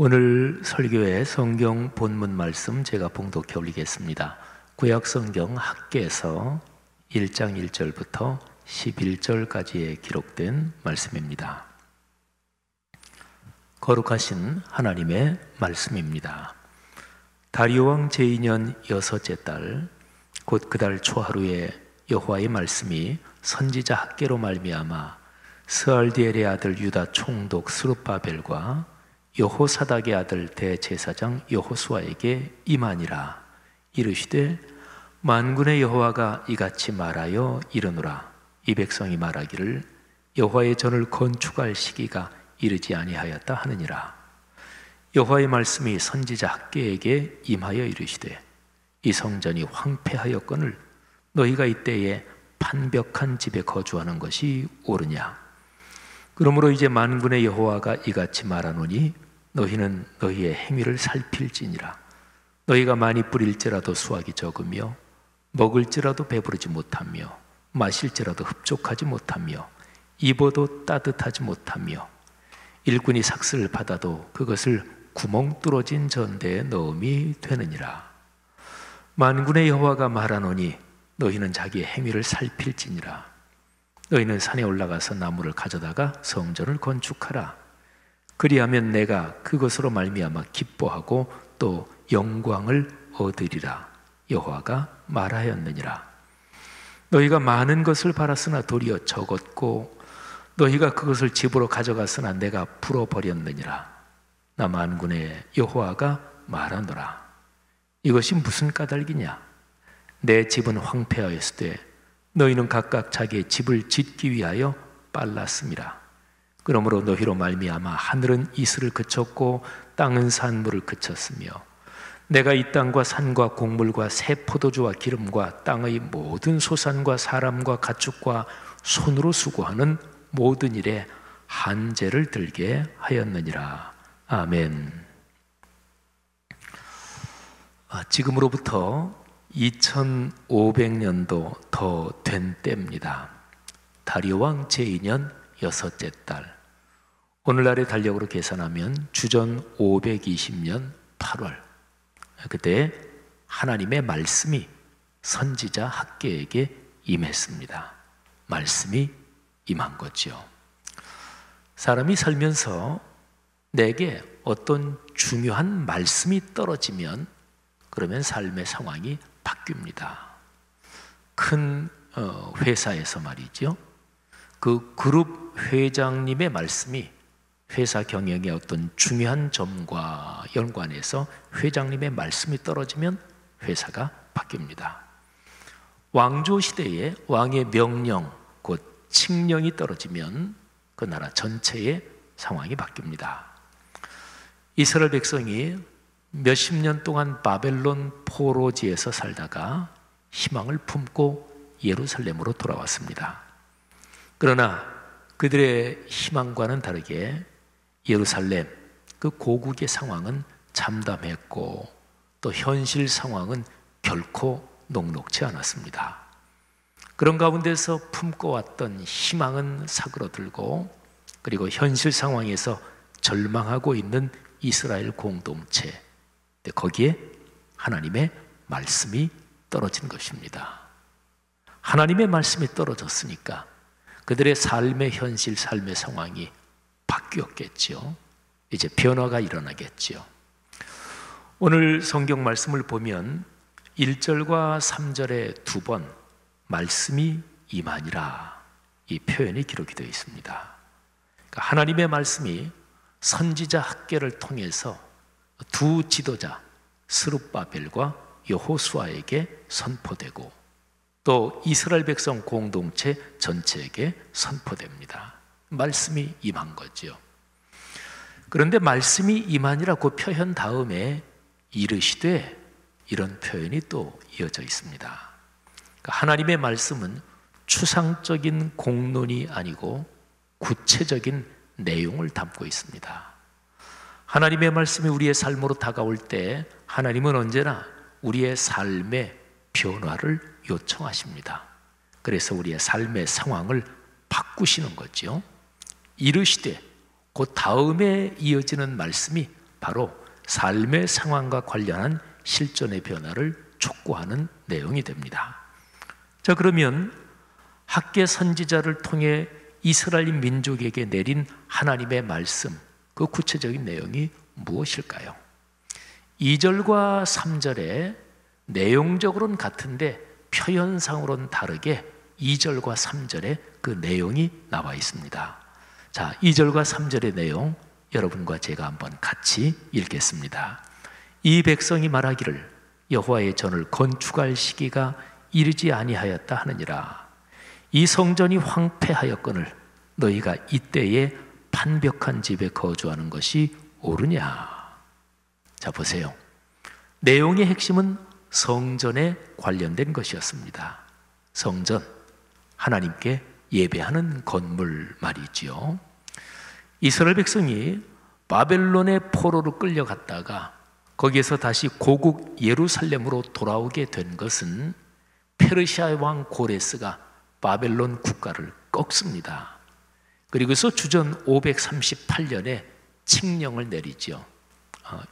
오늘 설교의 성경 본문 말씀 제가 봉독해 올리겠습니다. 구약 성경 학개서 1장 1절부터 11절까지에 기록된 말씀입니다. 거룩하신 하나님의 말씀입니다. 다리오 왕 제2년 6째 달 곧 그 달 초하루에 여호와의 말씀이 선지자 학개로 말미암아 스알디엘의 아들 유다 총독 스룹바벨과 여호사닥의 아들 대제사장 여호수아에게 임하니라. 이르시되 만군의 여호와가 이같이 말하여 이르노라. 이 백성이 말하기를 여호와의 전을 건축할 시기가 이르지 아니하였다 하느니라. 여호와의 말씀이 선지자 학개에게 임하여 이르시되 이 성전이 황폐하였거늘 너희가 이때에 판벽한 집에 거주하는 것이 옳으냐. 그러므로 이제 만군의 여호와가 이같이 말하노니 너희는 너희의 행위를 살필지니라. 너희가 많이 뿌릴지라도 수확이 적으며 먹을지라도 배부르지 못하며 마실지라도 흡족하지 못하며 입어도 따뜻하지 못하며 일꾼이 삭슬을 받아도 그것을 구멍 뚫어진 전대에 넣음이 되느니라. 만군의 여호와가 말하노니 너희는 자기의 행위를 살필지니라. 너희는 산에 올라가서 나무를 가져다가 성전을 건축하라. 그리하면 내가 그것으로 말미암아 기뻐하고 또 영광을 얻으리라. 여호와가 말하였느니라. 너희가 많은 것을 바랐으나 도리어 적었고 너희가 그것을 집으로 가져갔으나 내가 풀어버렸느니라. 나 만군의 여호와가 말하노라. 이것이 무슨 까닭이냐. 내 집은 황폐하였을 때 너희는 각각 자기의 집을 짓기 위하여 빨랐음이라. 그러므로 너희로 말미암아 하늘은 이슬을 그쳤고 땅은 산물을 그쳤으며 내가 이 땅과 산과 곡물과 새 포도주와 기름과 땅의 모든 소산과 사람과 가축과 손으로 수고하는 모든 일에 한재를 들게 하였느니라. 아멘. 지금으로부터 2500년도 더 된 때입니다. 다리오 왕 제2년 6째 달, 오늘날의 달력으로 계산하면 주전 520년 8월, 그때 하나님의 말씀이 선지자 학개에게 임했습니다. 말씀이 임한 거죠. 사람이 살면서 내게 어떤 중요한 말씀이 떨어지면 그러면 삶의 상황이 바뀝니다. 큰 회사에서 말이죠. 그 그룹 회장님의 말씀이 회사 경영의 어떤 중요한 점과 연관해서 회장님의 말씀이 떨어지면 회사가 바뀝니다. 왕조 시대에 왕의 명령, 곧 칙령이 떨어지면 그 나라 전체의 상황이 바뀝니다. 이스라엘 백성이 몇십 년 동안 바벨론 포로지에서 살다가 희망을 품고 예루살렘으로 돌아왔습니다. 그러나 그들의 희망과는 다르게 예루살렘, 그 고국의 상황은 잠담했고 또 현실 상황은 결코 녹록지 않았습니다. 그런 가운데서 품고 왔던 희망은 사그러들고 그리고 현실 상황에서 절망하고 있는 이스라엘 공동체, 거기에 하나님의 말씀이 떨어진 것입니다. 하나님의 말씀이 떨어졌으니까 그들의 삶의 현실, 삶의 상황이 바뀌었겠죠. 이제 변화가 일어나겠죠. 오늘 성경 말씀을 보면 1절과 3절에 두 번 말씀이 임하니라, 이 표현이 기록이 되어 있습니다. 그러니까 하나님의 말씀이 선지자 학개를 통해서 두 지도자 스룹바벨과 여호수아에게 선포되고 또 이스라엘 백성 공동체 전체에게 선포됩니다. 말씀이 임한 거죠. 그런데 말씀이 임하니라고 표현 다음에 이르시되, 이런 표현이 또 이어져 있습니다. 그러니까 하나님의 말씀은 추상적인 공론이 아니고 구체적인 내용을 담고 있습니다. 하나님의 말씀이 우리의 삶으로 다가올 때 하나님은 언제나 우리의 삶의 변화를 요청하십니다. 그래서 우리의 삶의 상황을 바꾸시는 거죠. 이르시되, 그 다음에 이어지는 말씀이 바로 삶의 상황과 관련한 실존의 변화를 촉구하는 내용이 됩니다. 자, 그러면 학개 선지자를 통해 이스라엘 민족에게 내린 하나님의 말씀, 그 구체적인 내용이 무엇일까요? 2절과 3절에 내용적으로는 같은데 표현상으로는 다르게 2절과 3절에 그 내용이 나와 있습니다. 자, 2절과 3절의 내용 여러분과 제가 한번 같이 읽겠습니다. 이 백성이 말하기를 여호와의 전을 건축할 시기가 이르지 아니하였다 하느니라. 이 성전이 황폐하였거늘 너희가 이때에 판벽한 집에 거주하는 것이 옳으냐. 자, 보세요. 내용의 핵심은 성전에 관련된 것이었습니다. 성전, 하나님께 예배하는 건물 말이지요. 이스라엘 백성이 바벨론의 포로로 끌려갔다가 거기에서 다시 고국 예루살렘으로 돌아오게 된 것은 페르시아 왕 고레스가 바벨론 국가를 꺾습니다. 그리고서 주전 538년에 칙령을 내리죠.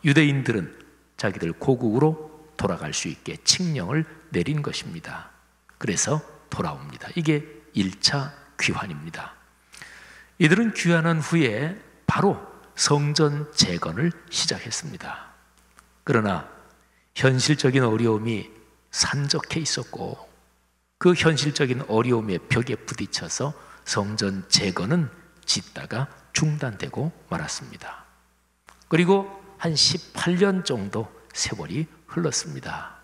유대인들은 자기들 고국으로 돌아갈 수 있게 칙령을 내린 것입니다. 그래서 돌아옵니다. 이게 1차 귀환입니다. 이들은 귀환한 후에 바로 성전 재건을 시작했습니다. 그러나 현실적인 어려움이 산적해 있었고 그 현실적인 어려움의 벽에 부딪혀서 성전 재건은 짓다가 중단되고 말았습니다. 그리고 한 18년 정도 세월이 흘렀습니다.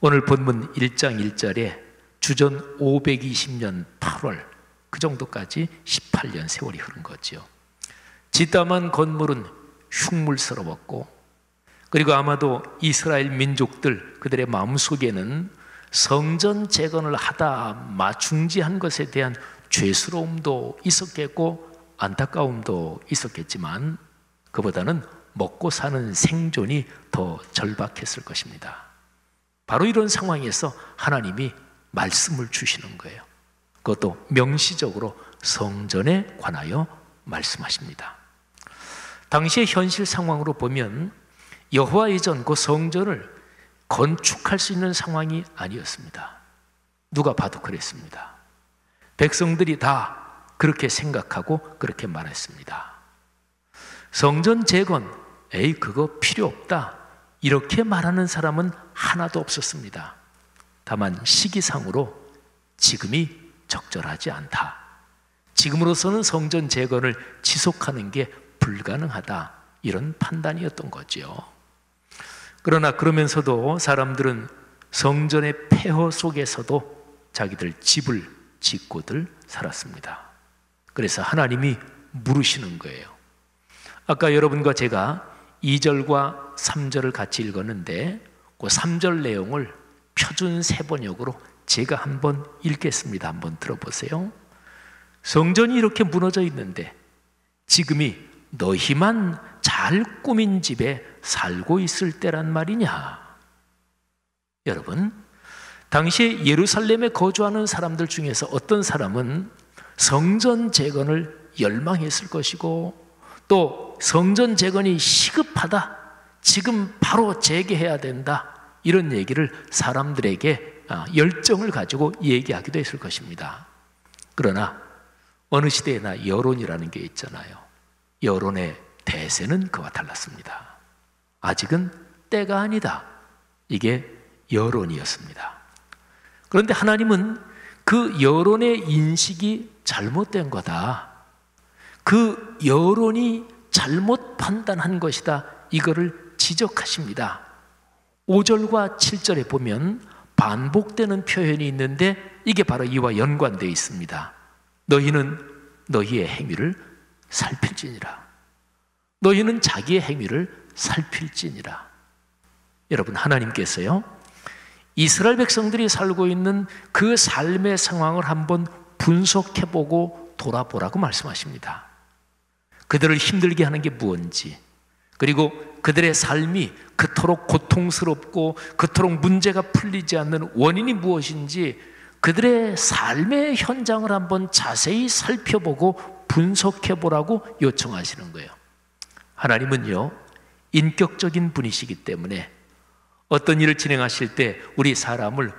오늘 본문 1장 1절에 주전 520년 8월 그 정도까지 18년 세월이 흐른 거죠. 짓담한 건물은 흉물스러웠고 그리고 아마도 이스라엘 민족들 그들의 마음속에는 성전 재건을 하다 중지한 것에 대한 죄스러움도 있었겠고 안타까움도 있었겠지만 그보다는 먹고 사는 생존이 더 절박했을 것입니다. 바로 이런 상황에서 하나님이 말씀을 주시는 거예요. 그것도 명시적으로 성전에 관하여 말씀하십니다. 당시의 현실 상황으로 보면 여호와의 전, 그 성전을 건축할 수 있는 상황이 아니었습니다. 누가 봐도 그랬습니다. 백성들이 다 그렇게 생각하고 그렇게 말했습니다. 성전 재건, 에이 그거 필요 없다 이렇게 말하는 사람은 하나도 없었습니다. 다만 시기상으로 지금이 적절하지 않다. 지금으로서는 성전 재건을 지속하는 게 불가능하다. 이런 판단이었던 거죠. 그러나 그러면서도 사람들은 성전의 폐허 속에서도 자기들 집을 짓고들 살았습니다. 그래서 하나님이 물으시는 거예요. 아까 여러분과 제가 2절과 3절을 같이 읽었는데 그 3절 내용을 표준 세번역으로 제가 한번 읽겠습니다. 한번 들어보세요. 성전이 이렇게 무너져 있는데 지금이 너희만 잘 꾸민 집에 살고 있을 때란 말이냐. 여러분, 당시에 예루살렘에 거주하는 사람들 중에서 어떤 사람은 성전 재건을 열망했을 것이고 또 성전 재건이 시급하다, 지금 바로 재개해야 된다, 이런 얘기를 사람들에게 열정을 가지고 얘기하기도 했을 것입니다. 그러나 어느 시대에나 여론이라는 게 있잖아요. 여론의 대세는 그와 달랐습니다. 아직은 때가 아니다. 이게 여론이었습니다. 그런데 하나님은 그 여론의 인식이 잘못된 거다. 그 여론이 잘못 판단한 것이다. 이거를 지적하십니다. 5절과 7절에 보면 반복되는 표현이 있는데 이게 바로 이와 연관되어 있습니다. 너희는 너희의 행위를 살필지니라. 너희는 자기의 행위를 살필지니라. 여러분, 하나님께서요 이스라엘 백성들이 살고 있는 그 삶의 상황을 한번 분석해보고 돌아보라고 말씀하십니다. 그들을 힘들게 하는 게 무엇인지, 그리고 그들의 삶이 그토록 고통스럽고 그토록 문제가 풀리지 않는 원인이 무엇인지 그들의 삶의 현장을 한번 자세히 살펴보고 분석해보라고 요청하시는 거예요. 하나님은요 인격적인 분이시기 때문에 어떤 일을 진행하실 때 우리 사람을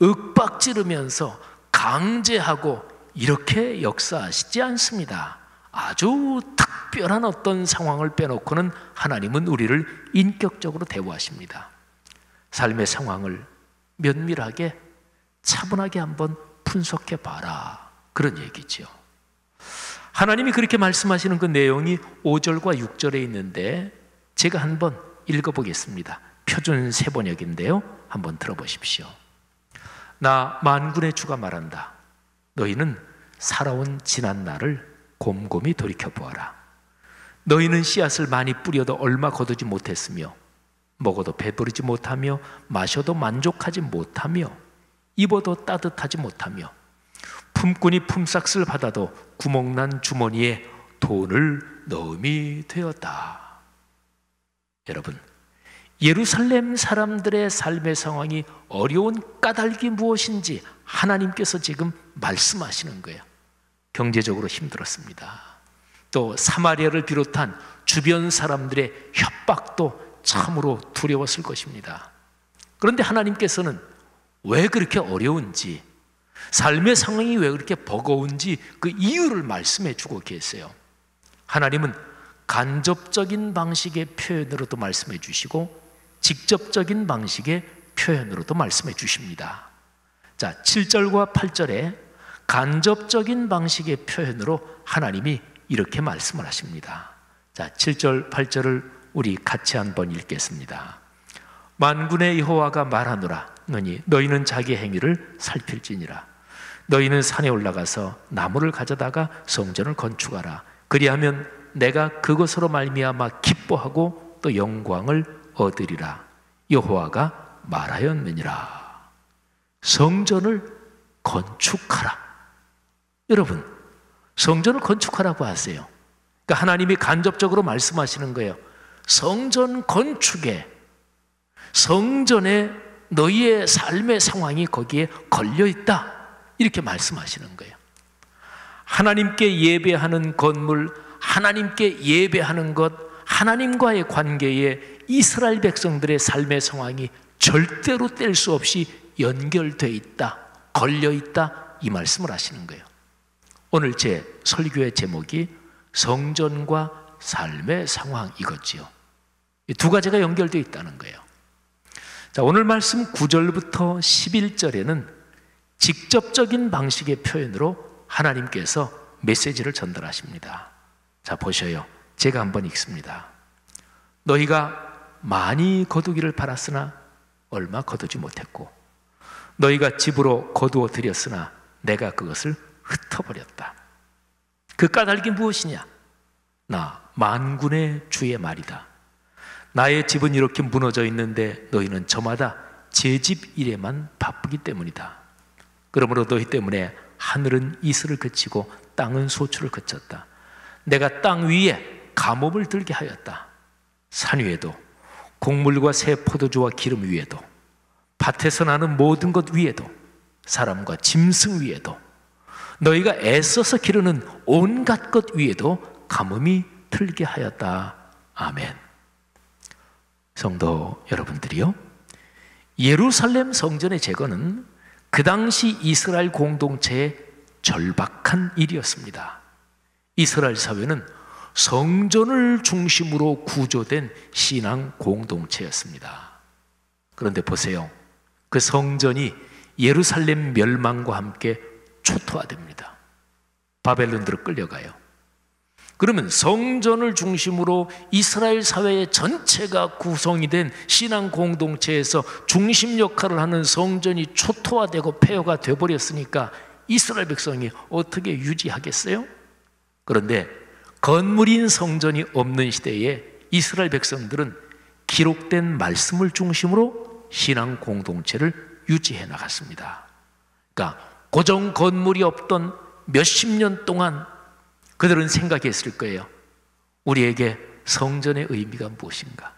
윽박지르면서 강제하고 이렇게 역사하시지 않습니다. 아주 특별한 어떤 상황을 빼놓고는 하나님은 우리를 인격적으로 대우하십니다. 삶의 상황을 면밀하게 차분하게 한번 분석해 봐라, 그런 얘기죠. 하나님이 그렇게 말씀하시는 그 내용이 5절과 6절에 있는데 제가 한번 읽어보겠습니다. 표준 세번역인데요, 한번 들어보십시오. 나 만군의 주가 말한다. 너희는 살아온 지난 날을 곰곰이 돌이켜보아라. 너희는 씨앗을 많이 뿌려도 얼마 거두지 못했으며 먹어도 배부르지 못하며 마셔도 만족하지 못하며 입어도 따뜻하지 못하며 품꾼이 품삯을 받아도 구멍난 주머니에 돈을 넣음이 되었다. 여러분, 예루살렘 사람들의 삶의 상황이 어려운 까닭이 무엇인지 하나님께서 지금 말씀하시는 거예요. 경제적으로 힘들었습니다. 또 사마리아를 비롯한 주변 사람들의 협박도 참으로 두려웠을 것입니다. 그런데 하나님께서는 왜 그렇게 어려운지, 삶의 상황이 왜 그렇게 버거운지 그 이유를 말씀해 주고 계세요. 하나님은 간접적인 방식의 표현으로도 말씀해 주시고 직접적인 방식의 표현으로도 말씀해 주십니다. 자, 7절과 8절에 간접적인 방식의 표현으로 하나님이 이렇게 말씀을 하십니다. 자, 7절, 8절을 우리 같이 한번 읽겠습니다. 만군의 여호와가 말하노라. 너희는 자기 행위를 살필지니라. 너희는 산에 올라가서 나무를 가져다가 성전을 건축하라. 그리하면 내가 그것으로 말미암아 기뻐하고 또 영광을 얻으리라. 여호와가 말하였느니라. 성전을 건축하라. 여러분, 성전을 건축하라고 하세요. 그러니까 하나님이 간접적으로 말씀하시는 거예요. 성전 건축에, 성전에 너희의 삶의 상황이 거기에 걸려있다, 이렇게 말씀하시는 거예요. 하나님께 예배하는 건물, 하나님께 예배하는 것, 하나님과의 관계에 이스라엘 백성들의 삶의 상황이 절대로 뗄 수 없이 연결되어 있다, 걸려 있다, 이 말씀을 하시는 거예요. 오늘 제 설교의 제목이 성전과 삶의 상황, 이거지요. 이 두 가지가 연결되어 있다는 거예요. 자, 오늘 말씀 9절부터 11절에는 직접적인 방식의 표현으로 하나님께서 메시지를 전달하십니다. 자, 보셔요. 제가 한번 읽습니다. 너희가 많이 거두기를 바랐으나 얼마 거두지 못했고, 너희가 집으로 거두어 들였으나 내가 그것을 흩어버렸다. 그 까닭이 무엇이냐? 나 만군의 주의 말이다. 나의 집은 이렇게 무너져 있는데 너희는 저마다 제 집 일에만 바쁘기 때문이다. 그러므로 너희 때문에 하늘은 이슬을 그치고 땅은 소출을 그쳤다. 내가 땅 위에 가뭄을 들게 하였다. 산 위에도 곡물과 새 포도주와 기름 위에도 밭에서 나는 모든 것 위에도 사람과 짐승 위에도 너희가 애써서 기르는 온갖 것 위에도 가뭄이 들게 하였다. 아멘. 성도 여러분들이요, 예루살렘 성전의 재건은 그 당시 이스라엘 공동체의 절박한 일이었습니다. 이스라엘 사회는 성전을 중심으로 구조된 신앙 공동체였습니다. 그런데 보세요. 그 성전이 예루살렘 멸망과 함께 초토화됩니다. 바벨론으로 끌려가요. 그러면 성전을 중심으로 이스라엘 사회의 전체가 구성이 된 신앙 공동체에서 중심 역할을 하는 성전이 초토화되고 폐허가 되어버렸으니까 이스라엘 백성이 어떻게 유지하겠어요? 그런데 건물인 성전이 없는 시대에 이스라엘 백성들은 기록된 말씀을 중심으로 신앙 공동체를 유지해 나갔습니다. 그러니까 고정 건물이 없던 몇십 년 동안 그들은 생각했을 거예요. 우리에게 성전의 의미가 무엇인가?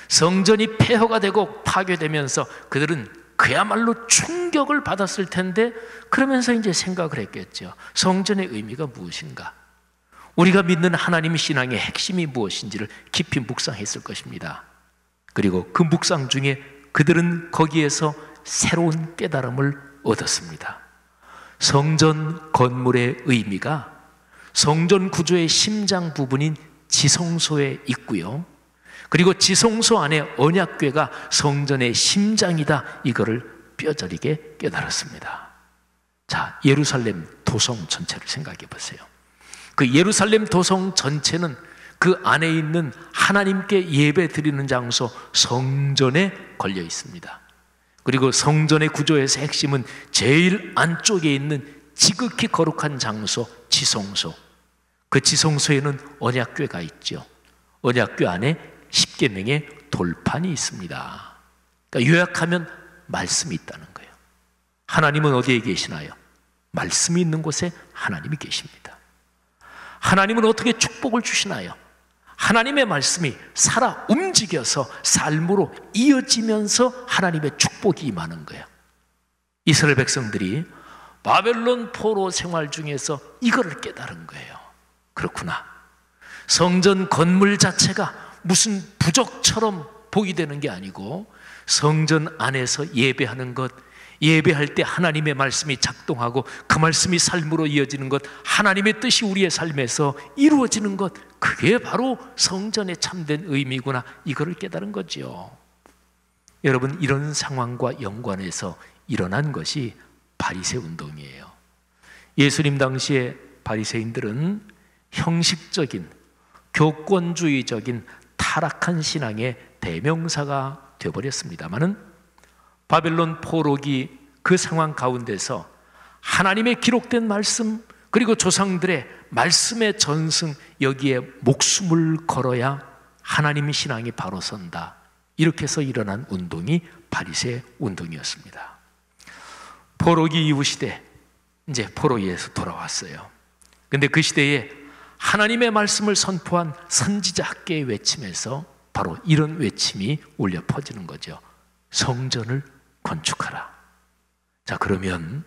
성전이 폐허가 되고 파괴되면서 그들은 그야말로 충격을 받았을 텐데, 그러면서 이제 생각을 했겠죠. 성전의 의미가 무엇인가? 우리가 믿는 하나님 신앙의 핵심이 무엇인지를 깊이 묵상했을 것입니다. 그리고 그 묵상 중에 그들은 거기에서 새로운 깨달음을 얻었습니다. 성전 건물의 의미가 성전 구조의 심장 부분인 지성소에 있고요, 그리고 지성소 안에 언약궤가 성전의 심장이다, 이거를 뼈저리게 깨달았습니다. 자, 예루살렘 도성 전체를 생각해 보세요. 그 예루살렘 도성 전체는 그 안에 있는 하나님께 예배 드리는 장소 성전에 걸려 있습니다. 그리고 성전의 구조에서 핵심은 제일 안쪽에 있는 지극히 거룩한 장소 지성소, 그 지성소에는 언약궤가 있죠. 언약궤 안에 십계명의 돌판이 있습니다. 그러니까 요약하면 말씀이 있다는 거예요. 하나님은 어디에 계시나요? 말씀이 있는 곳에 하나님이 계십니다. 하나님은 어떻게 축복을 주시나요? 하나님의 말씀이 살아 움직여서 삶으로 이어지면서 하나님의 축복이 임하는 거예요. 이스라엘 백성들이 바벨론 포로 생활 중에서 이거를 깨달은 거예요. 그렇구나, 성전 건물 자체가 무슨 부적처럼 보이되는 게 아니고 성전 안에서 예배하는 것, 예배할 때 하나님의 말씀이 작동하고 그 말씀이 삶으로 이어지는 것, 하나님의 뜻이 우리의 삶에서 이루어지는 것, 그게 바로 성전의 참된 의미구나, 이거를 깨달은 거지요. 여러분, 이런 상황과 연관해서 일어난 것이 바리새 운동이에요. 예수님 당시에 바리새인들은 형식적인 교권주의적인 타락한 신앙의 대명사가 되어버렸습니다마는 바벨론 포로기 그 상황 가운데서 하나님의 기록된 말씀, 그리고 조상들의 말씀의 전승, 여기에 목숨을 걸어야 하나님 신앙이 바로 선다, 이렇게 해서 일어난 운동이 바리새 운동이었습니다. 포로기 이후 시대, 이제 포로기에서 돌아왔어요. 근데 그 시대에 하나님의 말씀을 선포한 선지자 학계의 외침에서 바로 이런 외침이 울려 퍼지는 거죠. 성전을 건축하라. 자, 그러면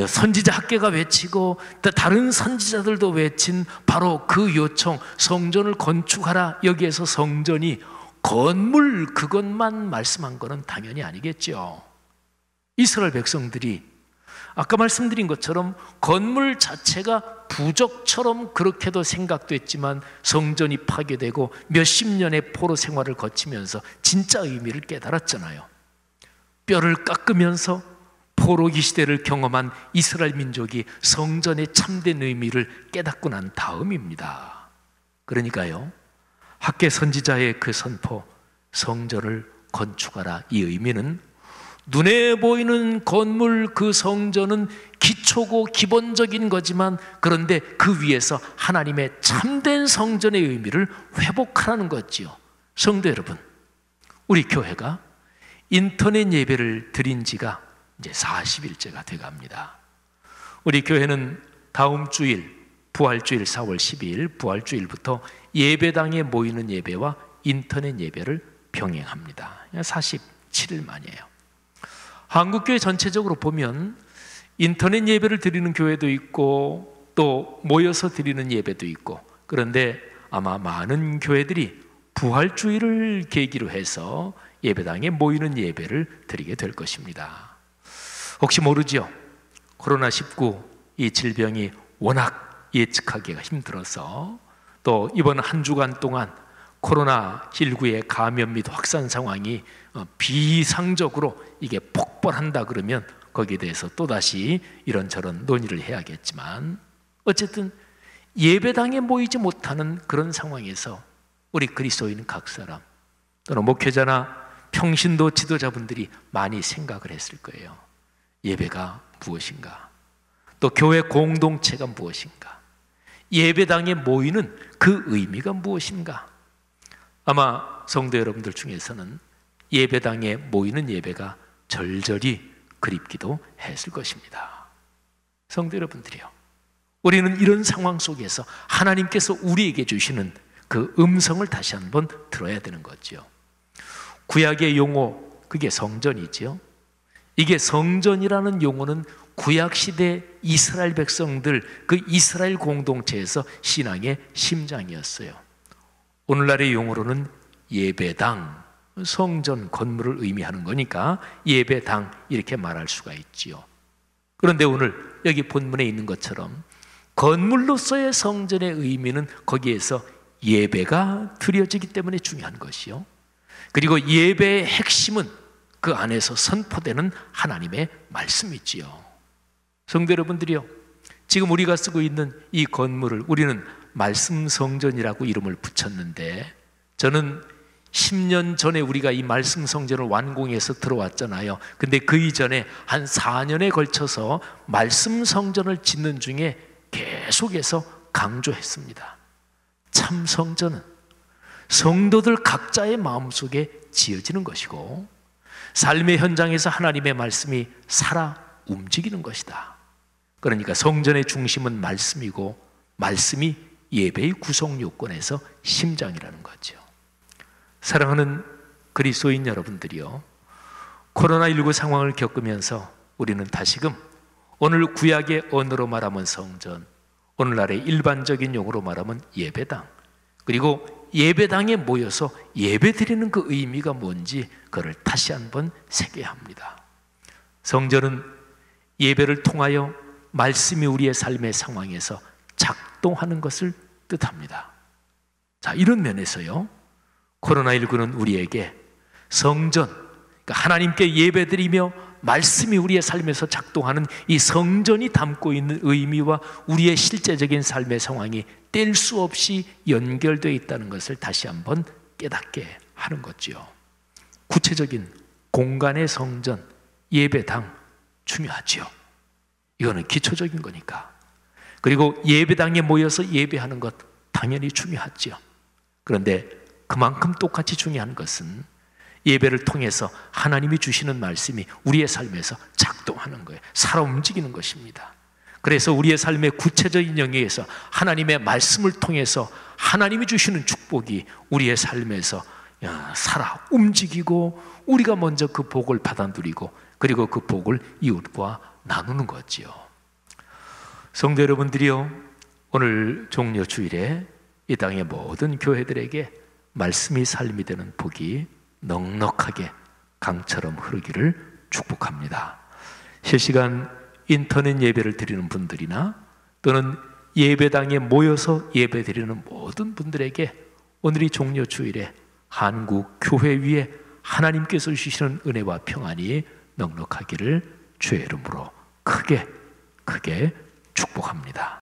선지자 학계가 외치고 다른 선지자들도 외친 바로 그 요청, 성전을 건축하라, 여기에서 성전이 건물 그것만 말씀한 거는 당연히 아니겠죠. 이스라엘 백성들이 아까 말씀드린 것처럼 건물 자체가 부적처럼 그렇게도 생각됐지만 성전이 파괴되고 몇십 년의 포로 생활을 거치면서 진짜 의미를 깨달았잖아요. 뼈를 깎으면서 포로기 시대를 경험한 이스라엘 민족이 성전의 참된 의미를 깨닫고 난 다음입니다. 그러니까요, 학계 선지자의 그 선포, 성전을 건축하라, 이 의미는 눈에 보이는 건물 그 성전은 기초고 기본적인 거지만, 그런데 그 위에서 하나님의 참된 성전의 의미를 회복하라는 거지요. 성도 여러분, 우리 교회가 인터넷 예배를 드린 지가 이제 40일째가 돼갑니다. 우리 교회는 다음 주일, 부활주일 4월 12일 부활주일부터 예배당에 모이는 예배와 인터넷 예배를 병행합니다. 47일 만이에요. 한국교회 전체적으로 보면 인터넷 예배를 드리는 교회도 있고 또 모여서 드리는 예배도 있고, 그런데 아마 많은 교회들이 부활주일을 계기로 해서 예배당에 모이는 예배를 드리게 될 것입니다. 혹시 모르죠? 코로나19 이 질병이 워낙 예측하기가 힘들어서, 또 이번 한 주간 동안 코로나19의 감염 및 확산 상황이 비상적으로 이게 폭발한다 그러면 거기에 대해서 또다시 이런저런 논의를 해야겠지만, 어쨌든 예배당에 모이지 못하는 그런 상황에서 우리 그리스도인 각 사람 또는 목회자나 평신도 지도자분들이 많이 생각을 했을 거예요. 예배가 무엇인가? 또 교회 공동체가 무엇인가? 예배당에 모이는 그 의미가 무엇인가? 아마 성도 여러분들 중에서는 예배당에 모이는 예배가 절절히 그립기도 했을 것입니다. 성도 여러분들이요, 우리는 이런 상황 속에서 하나님께서 우리에게 주시는 그 음성을 다시 한번 들어야 되는 거죠. 구약의 용어, 그게 성전이죠. 이게 성전이라는 용어는 구약시대 이스라엘 백성들, 그 이스라엘 공동체에서 신앙의 심장이었어요. 오늘날의 용어로는 예배당, 성전 건물을 의미하는 거니까 예배당 이렇게 말할 수가 있지요. 그런데 오늘 여기 본문에 있는 것처럼 건물로서의 성전의 의미는 거기에서 예배가 드려지기 때문에 중요한 것이요. 그리고 예배의 핵심은 그 안에서 선포되는 하나님의 말씀이지요. 성도 여러분들이요, 지금 우리가 쓰고 있는 이 건물을 우리는 말씀 성전이라고 이름을 붙였는데, 저는 10년 전에 우리가 이 말씀 성전을 완공해서 들어왔잖아요. 근데 그 이전에 한 4년에 걸쳐서 말씀 성전을 짓는 중에 계속해서 강조했습니다. 참 성전은 성도들 각자의 마음속에 지어지는 것이고, 삶의 현장에서 하나님의 말씀이 살아 움직이는 것이다. 그러니까 성전의 중심은 말씀이고, 말씀이 예배의 구성 요건에서 심장이라는 거죠. 사랑하는 그리스도인 여러분들이요, 코로나19 상황을 겪으면서 우리는 다시금 오늘 구약의 언어로 말하면 성전, 오늘날의 일반적인 용어로 말하면 예배당, 그리고 예배당에 모여서 예배드리는 그 의미가 뭔지 그걸 다시 한번 새겨야 합니다. 성전은 예배를 통하여 말씀이 우리의 삶의 상황에서 작동하는 것을 뜻합니다. 자, 이런 면에서요, 코로나19는 우리에게 성전, 그러니까 하나님께 예배드리며 말씀이 우리의 삶에서 작동하는 이 성전이 담고 있는 의미와 우리의 실제적인 삶의 상황이 뗄 수 없이 연결되어 있다는 것을 다시 한번 깨닫게 하는 거지요. 구체적인 공간의 성전, 예배당 중요하지요. 이거는 기초적인 거니까. 그리고 예배당에 모여서 예배하는 것 당연히 중요하지요. 그런데 그만큼 똑같이 중요한 것은 예배를 통해서 하나님이 주시는 말씀이 우리의 삶에서 작동하는 거예요. 살아 움직이는 것입니다. 그래서 우리의 삶의 구체적인 영역에서 하나님의 말씀을 통해서 하나님이 주시는 축복이 우리의 삶에서 살아 움직이고, 우리가 먼저 그 복을 받아 누리고, 그리고 그 복을 이웃과 나누는 거지요. 성도 여러분들이요, 오늘 종려주일에 이 땅의 모든 교회들에게 말씀이 삶이 되는 복이 넉넉하게 강처럼 흐르기를 축복합니다. 실시간 인터넷 예배를 드리는 분들이나 또는 예배당에 모여서 예배 드리는 모든 분들에게 오늘이 종려주일에 한국 교회 위에 하나님께서 주시는 은혜와 평안이 넉넉하기를 주의 이름으로 크게 축복합니다.